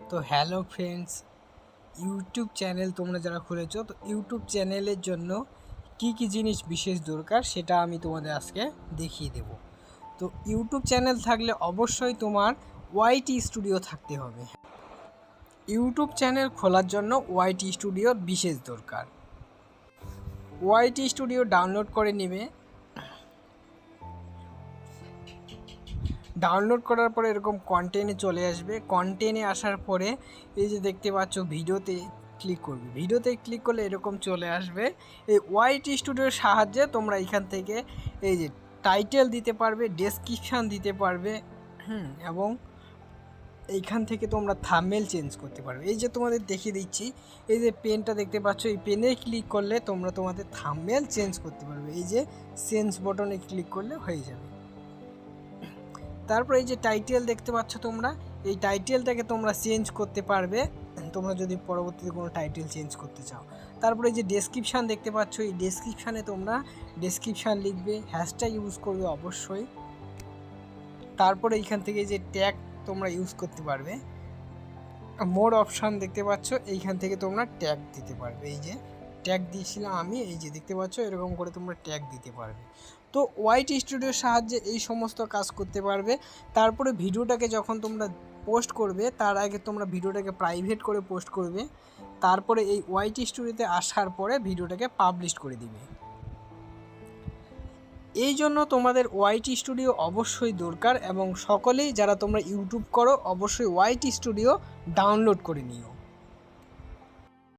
তো hello friends, YouTube channel তোমরা যারা খুলেছো, তো ইউটিউব চ্যানেলের জন্য কি কি জিনিস বিশেষ দরকার সেটা আমি তোমাদের আজকে দেখিয়ে দেব। তো ইউটিউব চ্যানেল থাকলে অবশ্যই তোমার ওয়াইটি স্টুডিও থাকতে হবে। ইউটিউব চ্যানেল খোলার জন্য ওয়াইটি স্টুডিওর বিশেষ দরকার। ওয়াইটি স্টুডিও ডাউনলোড করে নেবে। ডাউনলোড করার পরে এরকম কন্টেন্টে চলে আসবে। কন্টেন্টে আসার পরে এই যে দেখতে পাচ্ছ ভিডিওতে ক্লিক করবে। ভিডিওতে ক্লিক করলে এরকম চলে আসবে। এই ওয়াইটি স্টুডিওর সাহায্যে তোমরা এখান থেকে এই যে টাইটেল দিতে পারবে, ডেসক্রিপশান দিতে পারবে, এবং এইখান থেকে তোমরা থাম্বনেল চেঞ্জ করতে পারবে। এই যে তোমাদের দেখিয়ে দিচ্ছি, এই যে পেনটা দেখতে পাচ্ছ, এই পেনে ক্লিক করলে তোমরা তোমাদের থাম্বনেল চেঞ্জ করতে পারবে। এই যে চেঞ্জ বটনে ক্লিক করলে হয়ে যাবে। তারপর এই যে টাইটেল দেখতে পাচ্ছ তোমরা, এই টাইটেলটাকে তোমরা চেঞ্জ করতে পারবে তোমরা যদি পরবর্তীতে কোনো টাইটেল চেঞ্জ করতে চাও। তারপরে এই যে ডেসক্রিপশান দেখতে পাচ্ছ, এই ডেসক্রিপশানে তোমরা ডেসক্রিপশান লিখবে, হ্যাশট্যাগ ইউজ করবে অবশ্যই। তারপরে এইখান থেকে যে ট্যাগ তোমরা ইউজ করতে পারবে। মোর অপশান দেখতে পাচ্ছ, এইখান থেকে তোমরা ট্যাগ দিতে পারবে। এই যে ট্যাগ দিয়েছিলাম আমি, এই যে দেখতে পাচ্ছ এরকম করে তোমরা ট্যাগ দিতে পারবে। তো ওয়াইটি স্টুডিওর সাহায্যে এই সমস্ত কাজ করতে পারবে। তারপরে ভিডিওটাকে যখন তোমরা পোস্ট করবে, তার আগে তোমরা ভিডিওটাকে প্রাইভেট করে পোস্ট করবে। তারপরে এই ওয়াইটি স্টুডিওতে আসার পরে ভিডিওটাকে পাবলিশ করে দিবে। এই জন্য তোমাদের ওয়াইটি স্টুডিও অবশ্যই দরকার, এবং সকলেই যারা তোমরা ইউটিউব করো অবশ্যই ওয়াইটি স্টুডিও ডাউনলোড করে নিও।